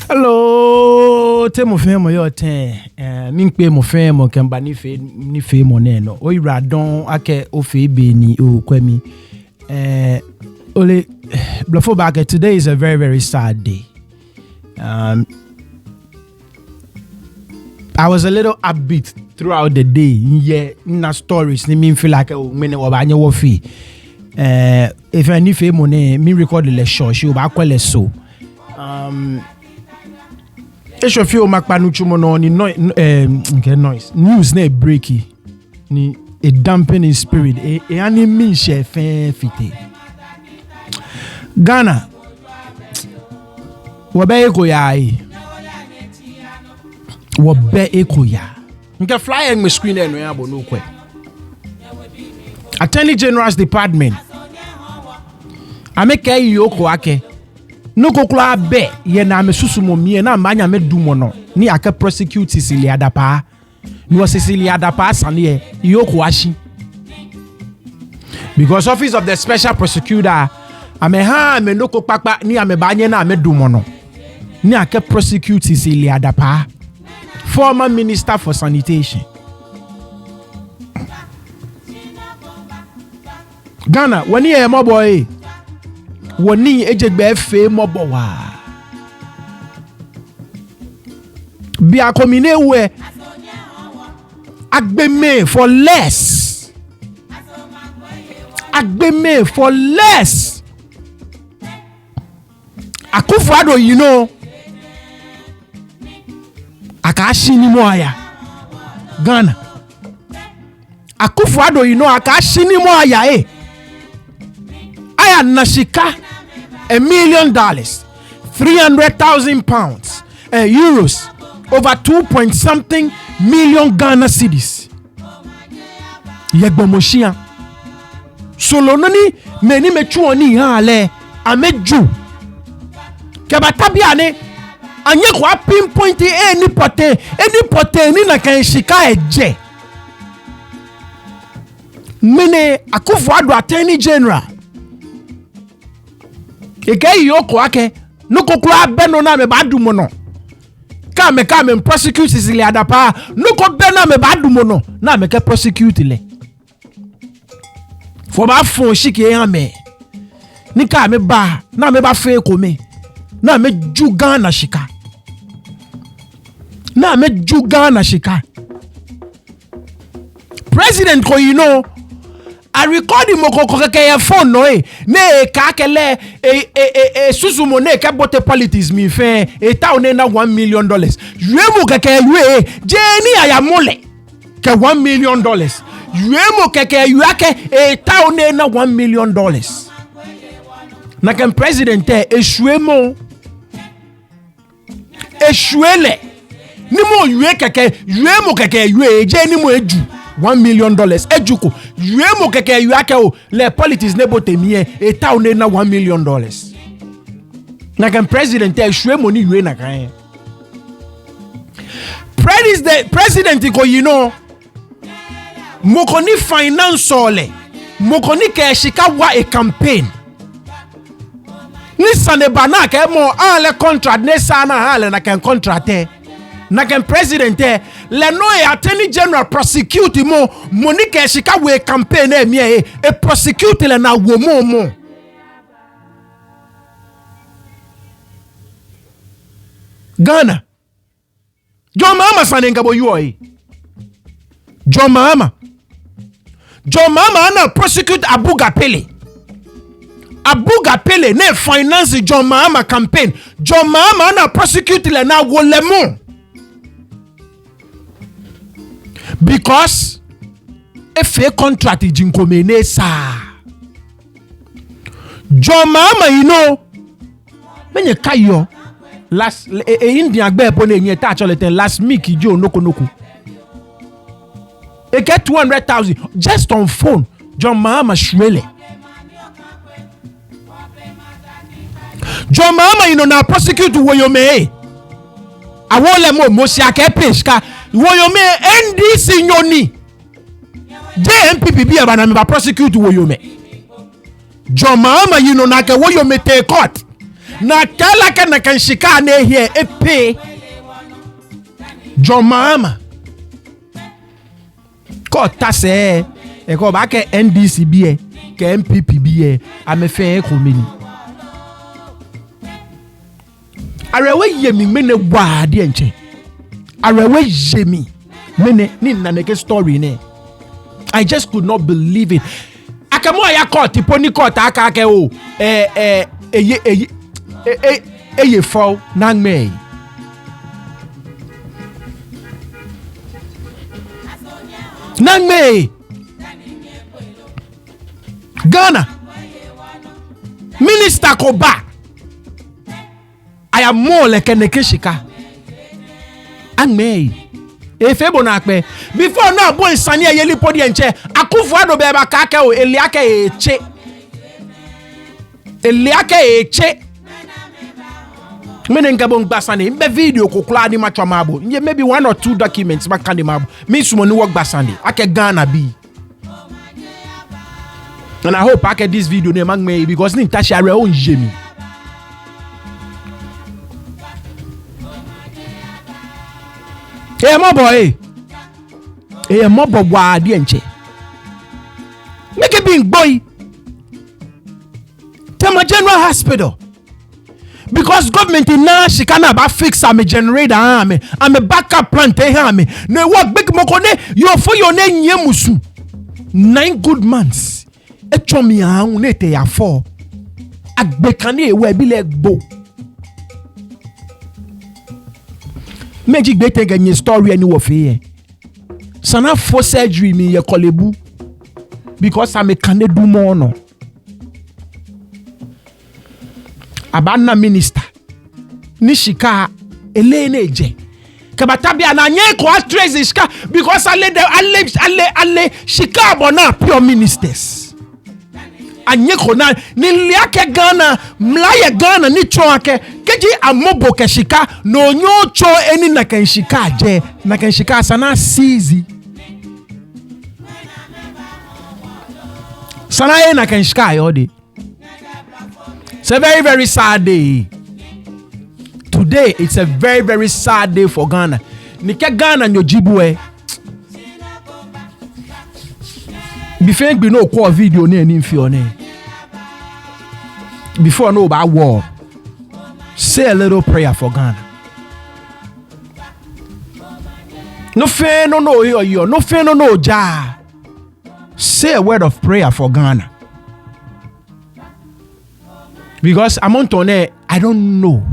Hello, temo femo yo ten. Min pe mo femo kemba ni fe mo neno. O ira don ake o fe be ni o kwemi. Ole blafo back today is a very very sad day. I was a little upbeat throughout the day. Yeah, na stories ni me feel like mene wo ba anye wo fi. If any fe mo ne me record the show, she ba kwele so. If you feel makpanu chumo no ni noise news na breaky ni a dampening spirit e ani mi she fe fite Ghana wo be eko ya yi wo be eko ya nke fly en me screen eno ya bo no kwe Attorney General's Department ameke Eoco ake no kokula be ye na me susumo mie na manya me dumo no ni aka prosecute Cecilia Dapaah ni was Cecilia Dapaah sane Eoco ashi because office of the special prosecutor ameha me no kokpakpa ni amebanye na me dumo no ni aka prosecute Cecilia Dapaah former minister for sanitation Ghana wani e mo boy woni ejegbe fe mobo wa bi akomine we agbeme for less Akufo-Addo you know akashi ni mo aya Ghana Akufo-Addo you know akashi ni mo aya aya nashika $1 million, 300,000 pounds, euros, over 2.something million Ghana cedis. Yegbomoshia. Solononi meni mechuoni hale ameju. Kebatabiane anye kwa pinpoint any pote ni na kanshika eje. Mene Akufo-Addo Attorney General. Eke Eoco ake no kokura beno na me badumo no kame prosecute Cecilia Dapaah no ko beno me badumo no na me ke prosecute le for ba fon shike yan me ni ka me ba na me ba fe ko me na me ju Ghana shika president ko you know I record him kokokeke phone no ne ka kele susumo ne ka bote politics mi fe eta one na $1 million yuemu keke yue jeni ayamole ke $1 million yuemu keke yuake eta one na $1 million na ken president eshuemo eshuele ni mo yue keke yuemu keke yue jeni mo eju $1 million ejuko yuemo keke yuake o le politics nebo temie eta one na $1 million na kan president yuemo ni yue na kan president ko you know mokoni finance ole mokoni ke shika wa a campaign ni sane bana ke mo ale contract ne sana ale na kan contract na kan president le no Attorney General prosecute mo Monica shika we campaign e prosecute le na wo mo Ghana John Mahama sanenga bo you John Mahama na prosecute Abuga Pele ne finance John Mahama campaign John Mahama na prosecute le na wo le mo because if a contract is in sa John Mahama you know when you kayo last Indian gbe pone yen ta actually last week jo noko e get 200,000 just on phone John Mahama shwele John Mahama you know na prosecute Woyome awole mo si ake peshka Woyome NDC nyoni JMPP bi aba na me prosecute Woyome John Mahama you know na ke wo yo mete court na kala ke na kan shika na here e pay John Mahama court ta se e ko ba ke NDC bi e ke MPP bi e amefe ko meni arewe yemi mene wa de enche arewe yemi mene ni na neke story ne I just could not believe it. Akamo ya court poni court aka ke o eye fo nang me Ghana Minister Koba I am more like a nekeshika and me efebo na pe before now boy sani ayeli podi enche akufu ado be ba ka ke o eliake eche mene ngabo ngbasane mbe video kokula ni matwa mabo maybe 1 or 2 documents ba kan mabo me sumo ni work basane ake Ghana bi and I hope I get this video name mang me because ni tashi are own jemi my boy my boy wa di enche make it being boy Tema General Hospital because government in now she can about fix am generator am a backup plan te am no work big mokone you for your name yemusu 9 good months e chomi an ne te ya 4 agbekane ewe bi le gbo meji gbe te ganye story any wo fe sana for surgery mi ye kolebu because am can do more no abana minister nishika elene eje kabatabia na nye ko trace shika because alle shika bona pure ministers anye ko na ni liake Ghana mlaye Ghana ni choake keji amobo ke shika no nyocho eni na kan shika je na kan shika sana sizi sana e na kan shika yodi. It's a very, very sad day. Today, it's a very, very sad day for Ghana. Nike Ghana nyo jibwe. Before we know call video ne ni fione. Before know about war. Say a little prayer for Ghana. No fear, no yo. No fear, no ja. Say a word of prayer for Ghana. Because amount on it, I don't know.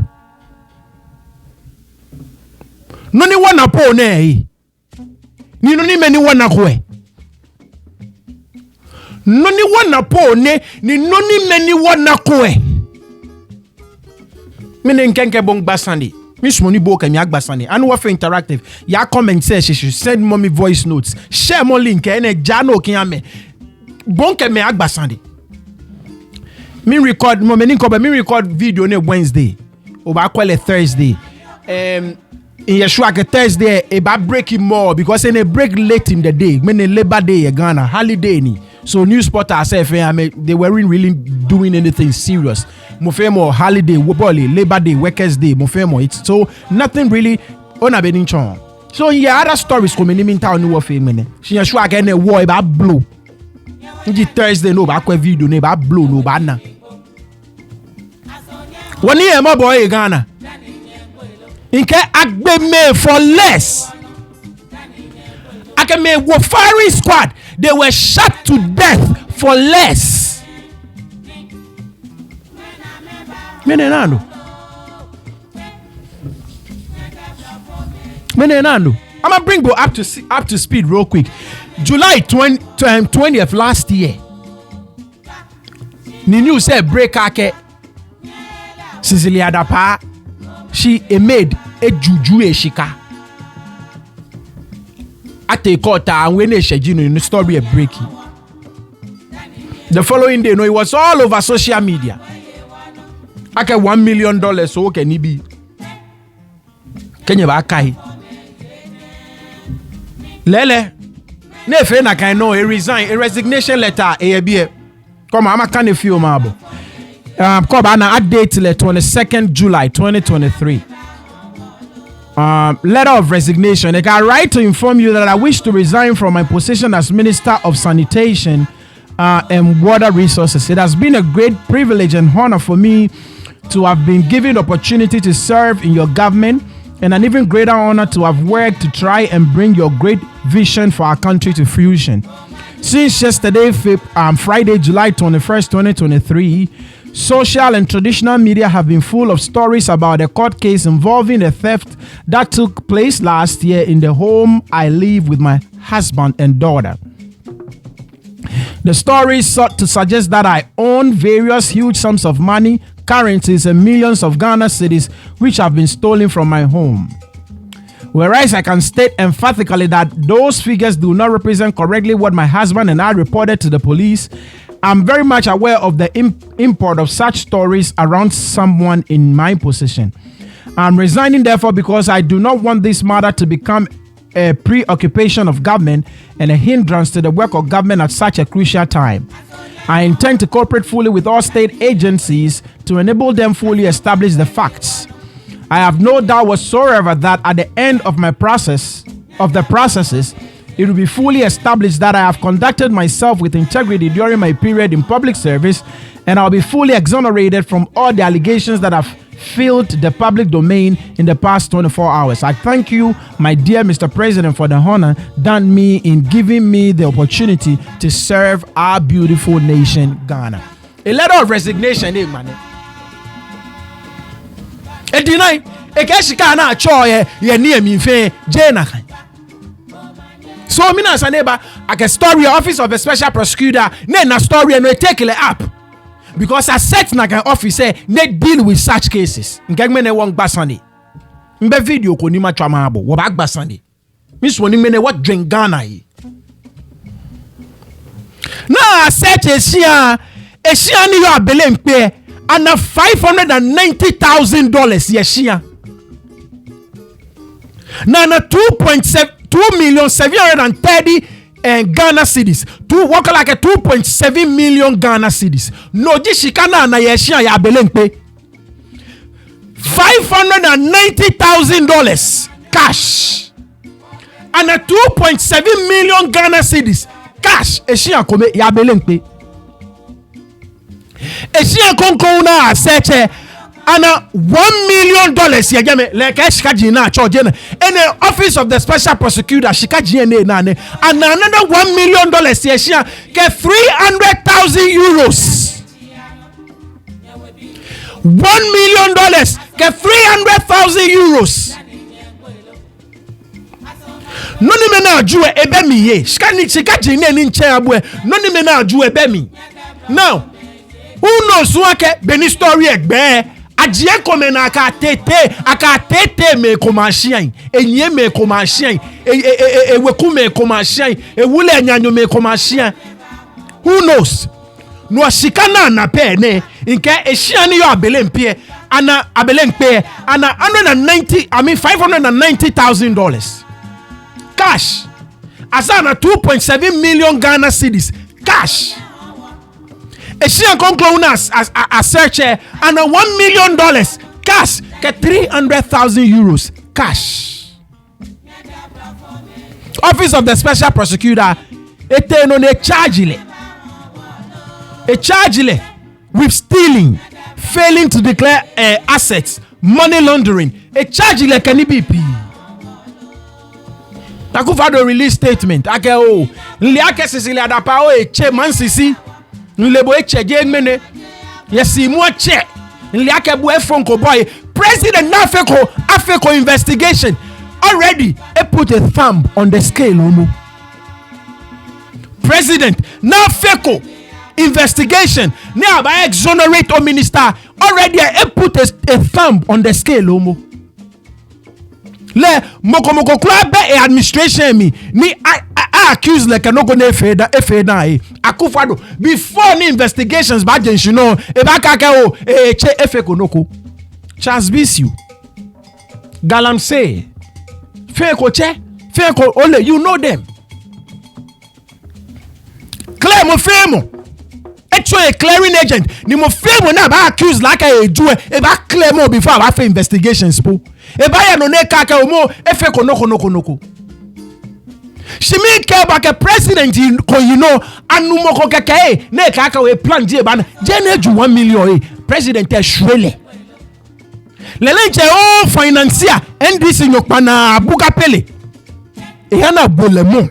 No ni wana po ne. Ni no ni meni wana kwe. No ni wana po ne. Ni no ni meni wana kwe. Mene nkenke bong basandi. Miss money book and yak basandi. And what for interactive? Ya comment says she should send mommy voice notes. Share more link ene jano kiyame. Bonke me yak basandi. Me record video on Wednesday. Oba call Thursday. In Yeshua Thursday about breaking more because in a break late in the day. When a Labor Day Ghana holiday ni. So news spotters say they weren't really doing anything serious. Mofemo holiday, Labor Day, Workers Day, Mofemo. It's so nothing really on a benin chon. So yeah, other stories coming in town new fame. She Yeshua again a war about blow. Inji Thursday no ba video ne ba blow no ba na. One year my boy Ghana. Inke agbe me for less. Ake me wo firing squad. They were shot to death for less. Menenando. I'ma bring go up to speed real quick. July 20th last year. The news said break ake Cecilia Dapaah she made a juju shika. At a quarter and when she in the story a breaking. The following day, no, it was all over social media. I get $1 million, so can he be? Can you back? Lele, nefe na can know a resignation letter a Come on, I'm a kind of few marble. Come on, I date till the 22nd July 2023. Letter of resignation. I write to inform you that I wish to resign from my position as Minister of Sanitation and Water Resources. It has been a great privilege and honor for me to have been given the opportunity to serve in your government, and an even greater honor to have worked to try and bring your great vision for our country to fruition. Since yesterday, Friday, July 21st, 2023, social and traditional media have been full of stories about a court case involving a theft that took place last year in the home I live with my husband and daughter. The stories sought to suggest that I own various huge sums of money, currencies, and millions of Ghana cedis which have been stolen from my home. Whereas I can state emphatically that those figures do not represent correctly what my husband and I reported to the police, I'm very much aware of the import of such stories around someone in my position. I'm resigning therefore because I do not want this matter to become a preoccupation of government and a hindrance to the work of government at such a crucial time. I intend to cooperate fully with all state agencies to enable them fully establish the facts. I have no doubt whatsoever that at the end of the processes, it will be fully established that I have conducted myself with integrity during my period in public service, and I'll be fully exonerated from all the allegations that have filled the public domain in the past 24 hours. I thank you, my dear Mr. President, for the honor done me in giving me the opportunity to serve our beautiful nation, Ghana. A letter of resignation, man. A deny a kashikana choye ye near me fe jena. So me as a neighbor, I can story office of a special prosecutor, na story and we take it up. Because I set na kan office say they deal with such cases. Nkegme ne won gbasande. Mbe video ko ni ma twama abo, wo ba gbasande. Miss woni me ne what drink Ghana yi. Na set esia ni yo abele mpe and $590,000 yeshia. Na 2.730 Ghana cedis. Work like a 2.7 million Ghana cedis. No jishikana na yeshia ya belenpe. $590,000 cash. And a 2.7 million Ghana cedis cash. Eshia kome ya belenpe. Eshia konkona seche. And $1 million yagame like shikajina chojena in the office of the special prosecutor shikajine nane and another $1 million yeshia get 300,000 euros. $1 million get 300,000 euros. Noni me na juwe ebemi ye shikajine ni nche abwe noni me na juwe ebemi. Now who knows wake beni story egbe Adie kome na akatete me komashian enye me komashian eweku me komashian ewule nyanyo me komashian. Who knows? No shikana na pe ne nke eshian yo abelempe ana abelempe ana $590,000 cash asana 2.7 million Ghana cedis cash. Eshia conclude as a searcher and $1 million cash get 300,000 euros cash. Office of the Special Prosecutor a charge with stealing, failing to declare assets, money laundering. A charge can it be? Takufado release statement. Ake o Liake Cecilia Dapaah che man sisi. Nlebo eche je mene yesi mu che nliake bu efonko boy president na afeko investigation already put a thumb on the scale omo. President na afeko investigation na ba exonerate o minister already put a thumb on the scale omo. Le moko kura be administration mi ni I accuse like no go na efeda Akufado before the investigations ba den you know e ba kaka o che efeko noko chance bis you galamse feko ole you know them claim o femo e actually a clearing agent. Ni mo feel mo na ba accuse like a do e ba claim mo before I for investigations po. E ba ya no ne ka ka mo e fe konoko. She mean care about a president you know anu mo ko keke ne ka ka we plan je ba na je na ju 1 million president e shwele. Lelenche o financier NDC nyokpa na abuga pele. E yana bolemo.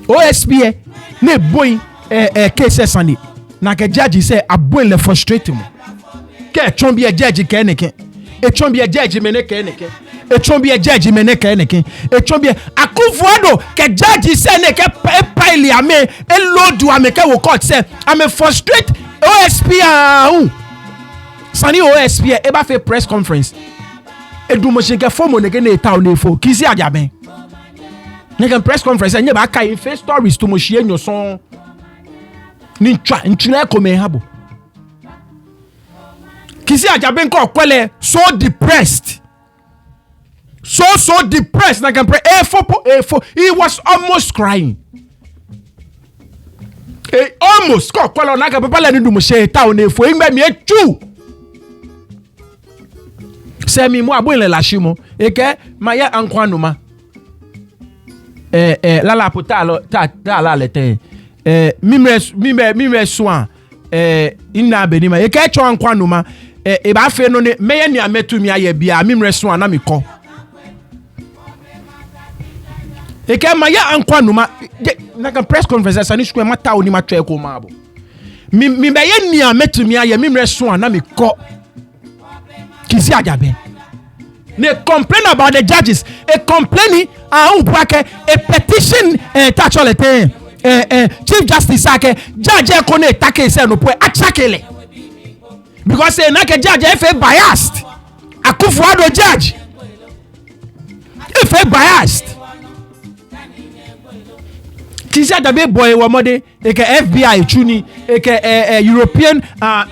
OSP ne boy cases ani na ke judge say aboy le frustrate mo ke chombi e judge ke neke e chombi e judge me ne ke neke e chombi e judge me ne ke neke e chombi Akufo-Addo ke judge say ne ke pile ame e load ame ke wo court say ame frustrate OSP sani OSP e ba fe press conference e du mo ke fomo ne ke ne ta o ne fo kisi ajaben Nigga press conference and ba kai face stories to mo share your song ni twa ntuna ko me habo kisi ajaben ko kwele so depressed nigga pray A4 he was almost crying almost ko kwele nigga papa le ni du mo share ta o na efo ngba mi etu se mi mo abo ile la shimo eke maya ankwanuma lala potalo ta la lete mimre soin ina benima e ka cho ankwa ma e ba fe no ne meye ni ametumi aye bia mimre soin na miko e ka maya ankwa ma na kan press conference ani sku ma ta oni ma twa ko ma abo mi meye ni ametumi aye mimre soin na miko kisi ajabe. They complain about the judges. A complaining a petition Chief Justice judge kone take say no po achakele because say na ke judge if biased Akufo-Addo judge if biased kisi adabe boy wo mode e ke FBI chuni e ke European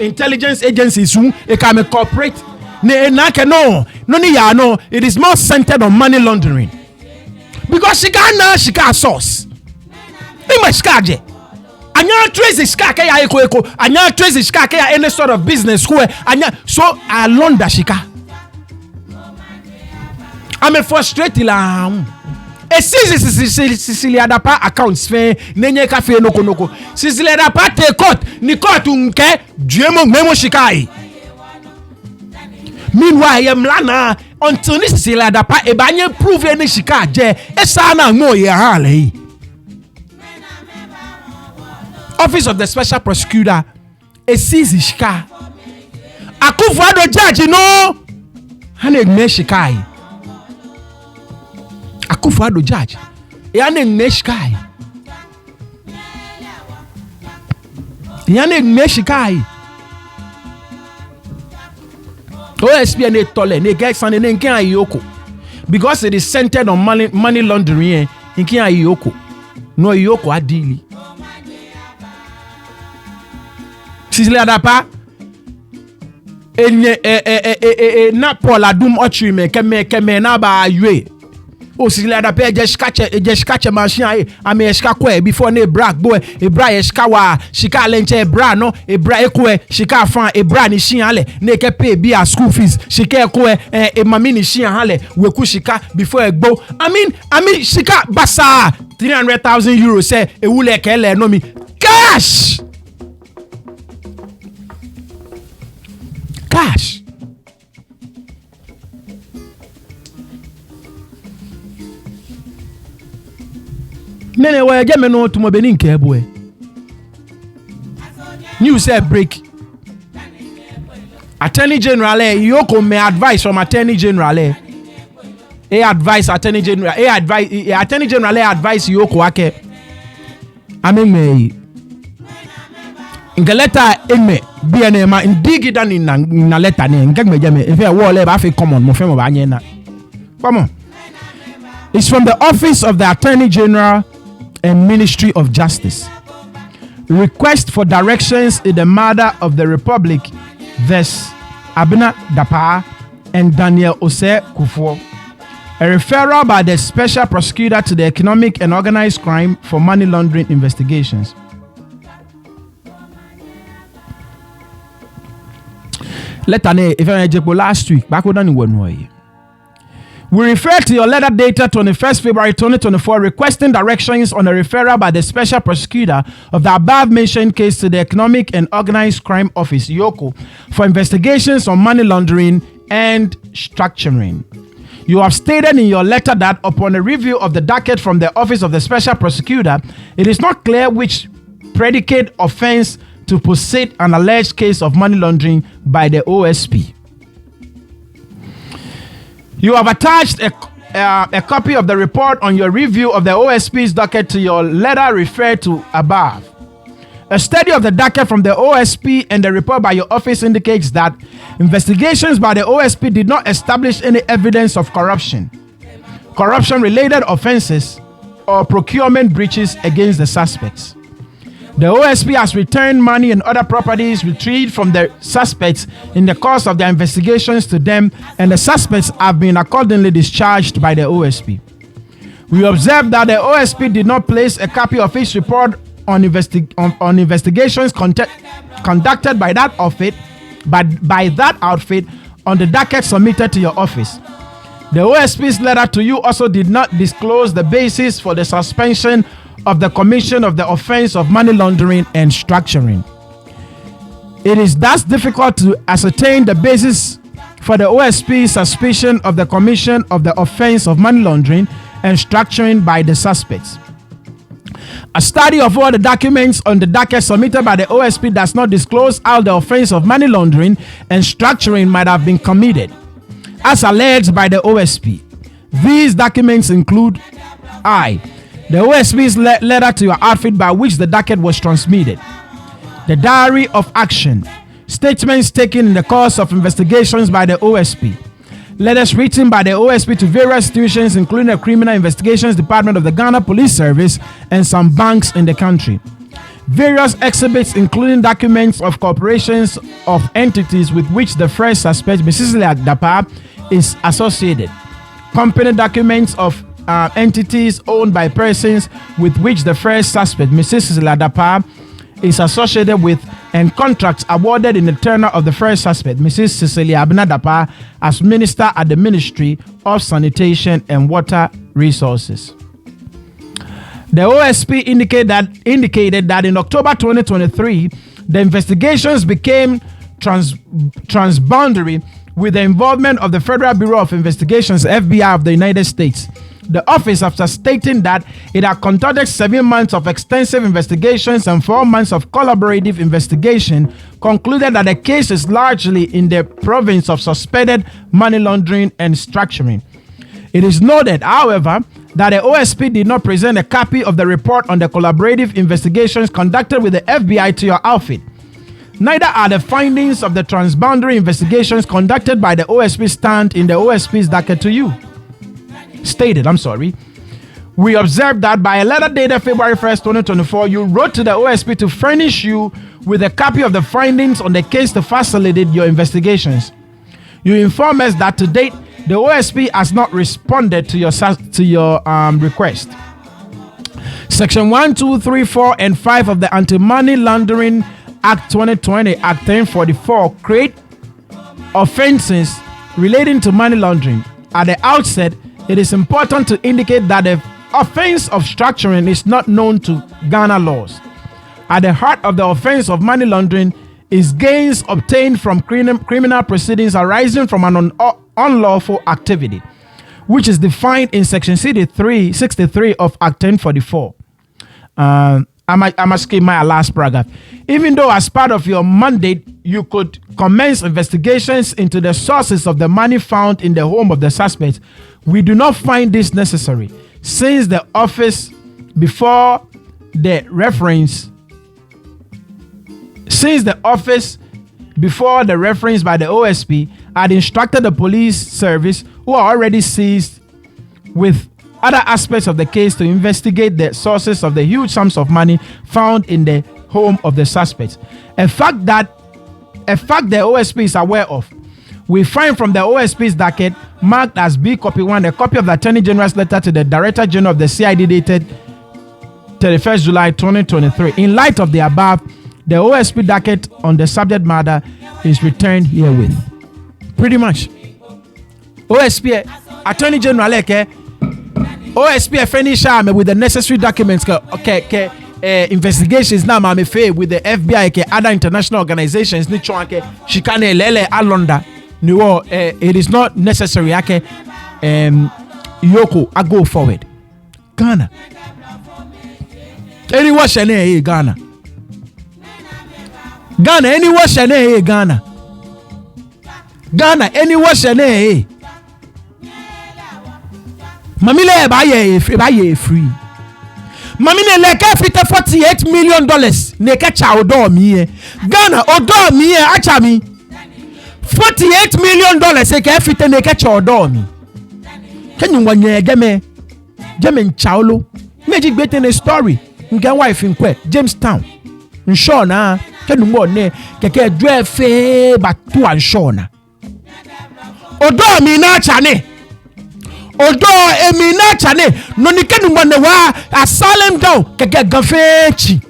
intelligence agencies e ka me corporate no, it is more centered on money laundering. Because she got source. Imashkaje. Anya trace shika ya eko. Anya trace shika ya any sort of business so alone da shika. I'm frustrated la. E Cecilia Dapaah accounts fe nenye cafe noko. Cecilia Dapaah te court ni court unke duemo memo shikai. Meanwhile, Yemlana until this Cecilia Dapaah e banye prove any shika je esa na mo ye hale. Office of the Special Prosecutor e seize shika. Akufo-Addo judge no hane me shikai. Akufo-Addo judge e hane me shikai. Yane me shikai. OSP ne tole ne get and ne nkan Eoco because it is centered on money laundering nkan Eoco no Eoco adili Cecilia Dapaah enye na Paul adum ochri me keme na ba yue o Cecilia Dapaah just catch machine ame eska kwa before ne brag boy e bra eska wa shika lenche bra no e bra ekwe shika fan e bra ni shin ale ne ke pay bi a school fees shika ekwe e mami ni shin ale we ku shika before egbo I mean shika basa 300,000 euros say e wule ke le no mi cash Nene wa je me no to mo beni nke boy. News say break. Attorney General Eoco may advice from Attorney General advice Attorney General Attorney General advice Eoco ake. Amen me. Ngeleta eme BNA ma ndigi dan na letter ne ngek me je me if e wo le ba fi common mo fe mo ba nye na. Come on. It's from the Office of the Attorney General and Ministry of Justice. Request for directions in the matter of the Republic vs. Abena Dapaah and Daniel Ose Kufuor. A referral by the special prosecutor to the Economic and Organized Crime for Money Laundering Investigations. Letter A, if I last week, back on one way. We refer to your letter dated 21st February 2024 requesting directions on a referral by the special prosecutor of the above mentioned case to the Economic and Organized Crime Office, Eoco, for investigations on money laundering and structuring. You have stated in your letter that upon a review of the docket from the Office of the Special Prosecutor, it is not clear which predicate offense to proceed an alleged case of money laundering by the OSP. You have attached a copy of the report on your review of the OSP's docket to your letter referred to above. A study of the docket from the OSP and the report by your office indicates that investigations by the OSP did not establish any evidence of corruption-related offenses, or procurement breaches against the suspects. The OSP has returned money and other properties retrieved from the suspects in the course of their investigations to them, and the suspects have been accordingly discharged by the OSP. We observed that the OSP did not place a copy of its report on investigations conducted by that outfit on the docket submitted to your office. The OSP's letter to you also did not disclose the basis for the suspension of the commission of the offense of money laundering and structuring. It is thus difficult to ascertain the basis for the OSP's suspicion of the commission of the offense of money laundering and structuring by the suspects. A study of all the documents on the docket submitted by the OSP does not disclose how the offense of money laundering and structuring might have been committed, as alleged by the OSP. These documents include the OSP's letter to your outfit by which the docket was transmitted, the diary of action, statements taken in the course of investigations by the OSP, letters written by the OSP to various institutions including the Criminal Investigations Department of the Ghana Police Service and some banks in the country, various exhibits including documents of corporations of entities with which the first suspect, Mrs. Cecilia Dapaah, is associated, company documents of entities owned by persons with which the first suspect, Mrs. Cecilia Dapaah, is associated with, and contracts awarded in the tenure of the first suspect, Mrs. Cecilia Dapaah, as Minister at the Ministry of Sanitation and Water Resources. The OSP indicated that in October 2023, the investigations became transboundary with the involvement of the Federal Bureau of Investigations, FBI of the United States. The office, after stating that it had conducted 7 months of extensive investigations and 4 months of collaborative investigation, concluded that the case is largely in the province of suspected money laundering and structuring. It is noted, however, that the OSP did not present a copy of the report on the collaborative investigations conducted with the FBI to your outfit. Neither are the findings of the transboundary investigations conducted by the OSP stand in the OSP's docket to you. We observed that by a letter dated February 1st, 2024, you wrote to the OSP to furnish you with a copy of the findings on the case to facilitate your investigations. You inform us that to date, the OSP has not responded to your request. Section 1, 2, 3, 4, and 5 of the Anti-Money Laundering Act 2020, Act 1044, create offenses relating to money laundering. At the outset, it is important to indicate that the offense of structuring is not known to Ghana laws. At the heart of the offense of money laundering is gains obtained from criminal proceedings arising from an unlawful activity, which is defined in Section 63 of Act 1044. I must skip my last paragraph. Even though as part of your mandate, you could commence investigations into the sources of the money found in the home of the suspect, we do not find this necessary, since the office before the reference by the OSP had instructed the police service, who are already seized with other aspects of the case, to investigate the sources of the huge sums of money found in the home of the suspects. A fact the OSP is aware of. We find from the OSP's docket marked as B copy 1 a copy of the Attorney General's letter to the Director General of the CID dated 31st July 2023. In light of the above, the OSP docket on the subject matter is returned herewith. Pretty much. OSP, Attorney General, OSP furnish with the necessary documents. Investigations now I'm with the FBI other international organizations ni chwanke shikane lele alonda niwo it is not necessary Eoco I go forward. Ghana any wash Ghana any wash Ghana any wash mamile baye free. Mamine leke fite $48 million neke cha odo mi Ghana odo mi acha mi $48 million eke fite neke cha odo mi kenyu wanye geme nchaolo meji gbete ne story nge wife nkwe Jamestown nsho na kenu mo ne keke dwe fe batu ansho na odo mi na acha ne odo emina chane no nikenu mwane wa asylum down keke gafechi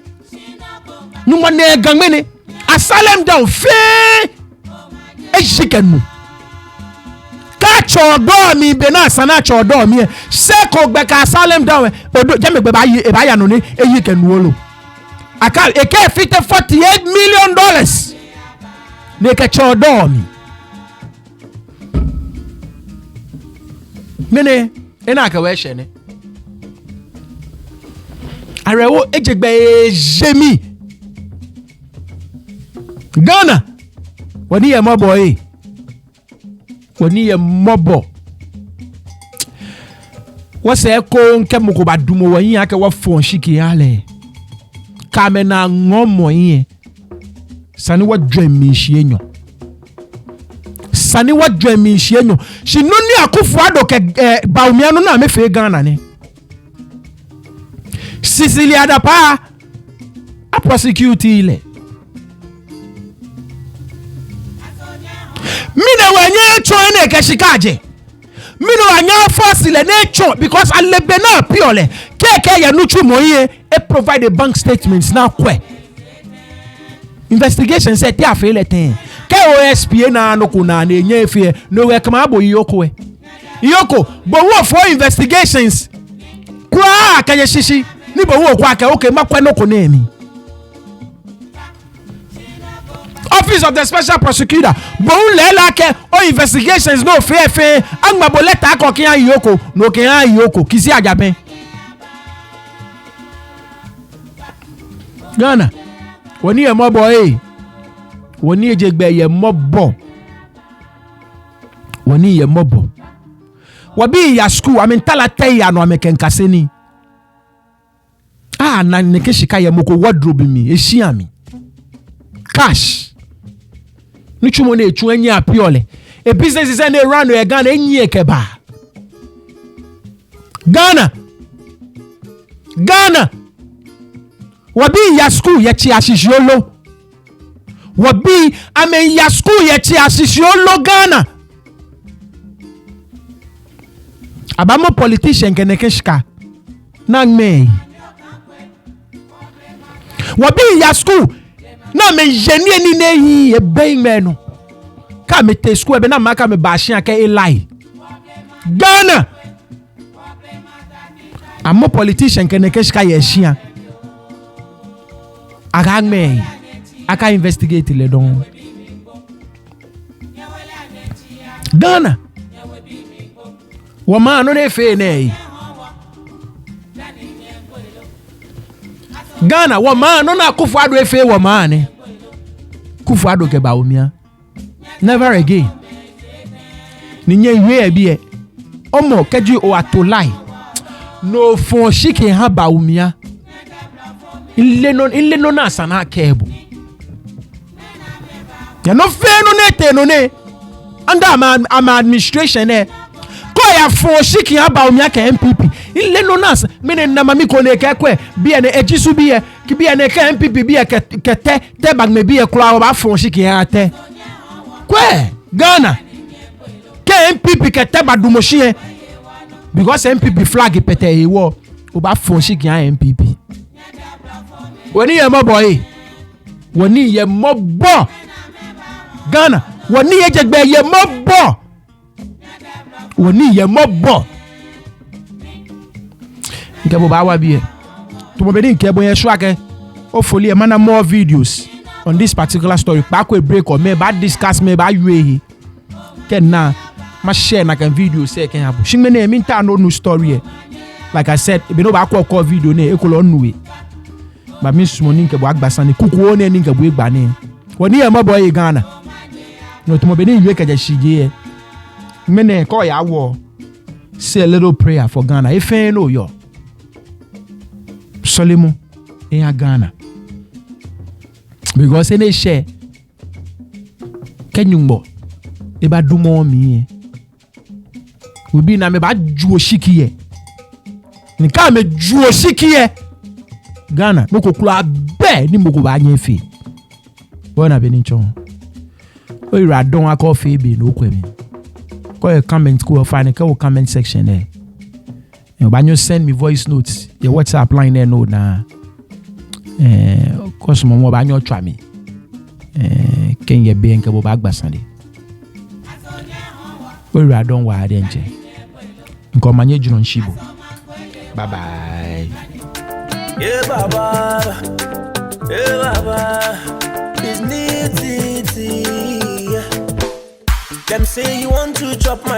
no mwane gangmene asylum down fe ejikenu ka chodo mi be na sana chodo mi se ko gbe ka asylum down odo jeme gbe ba ya no ni eyikenu olo aka eke fite $48 million ne ke chodo mi mene ena ka we hye arewo ejegbe jemi Ghana woni ye mobo woni ye mobo wose ko nke muko badumo won yin ake wo fon shiki yale ka me na ngomo yin sani wo dwemi hyenyo sani wa dwemi hyenyo shinuni akufo ado ke Bawumia no na mefe Ghana ne Cecilia Dapaah a prosecute ile mina wanye cho ene ke shikaje mina wanya force le ne cho because alebe na piole keke ya nuchu moye e provide the bank statements na kwe investigation say ti afele ten ke OSP na no kuna na enye efie no we kama abo Eoco bo wo for investigations kwa ka ye shishi ni bo wo kwa ka okay makwa no ko na emi Office of the Special Prosecutor bo lela ke o investigations no fe angba bo letter ko kian Eoco no kian Eoco kisi ajaben Ghana woni e mo boy woni ejegbe ye mobo woni ye mobo wabi ya school amintala teya no amekenkaseni na nekeshika ye moko wardrobe mi ehia mi cash nichumo na echu anya apiole a business is any run e Ghana enyi ekeba Ghana wabi ya school ye chi ashishiolo wabi ame ya school ye chi ashishiolo Ghana abamo politician kenekeshika nangme wabi ya school na me jeni ni neyi e ben meno ka me te school e be na maka me ba hia ka elai Ghana amo politician kenekeshika ye hia agangme aka investigate le don Ghana wama no ne fe nei Ghana wama no na kufu ado efe wama ne kufu ado ke Bawumia never again ninye ywe bie omo keji o atolai no fon shike ha Bawumia ile no na sana kebo ya no fe no ne te no ne under my administration ko ya fon shike ha Bawumia ke MPP ile no nas mene na mami ko ne kekwe bia ne ejisu bia ki bia ne ka MPP bia kete te bag me bia kura ba fon shike ha te kwe Ghana ke MPP ke te badumoshi because MPP flag pete e wo o ba fon shi kian MPP woni ye mo boy woni ye mo bo Ghana woni ye jegbe ye mo bo woni ye mo bo nke bo ba wa bi to mo be din ke bo ye swake hopefully mana more videos on this particular story pa ko break or me ba discuss me ba yue ken na ma share na kan video say ken happen shingme na mi ta no new story like I said be no ba ko video na e ko lo nuwe ba mi sumo ni nke bo agbasa ni kuku o na ni nke bo egba ni woni e mo boy Ghana no to mo be ni yue ka ja shije me na ko ya wo say a little prayer for Ghana if no yo Solomon in Ghana because any share kenyumbo e ba dumo mi we be na me ba juo shikiye ni ka me juo shikiye Ghana no kokula be ni mo ko ba nya fi bona be ni chon o ira don akọ fe be no kwemi ko comment ko find ko comment section there you ba send me voice notes your WhatsApp line there no na cause mo ba nyo twa me ken ye be nke bo ba agbasande o ira don wa de nche nko manye juno nshibo bye bye baba it's neat them say you want to chop my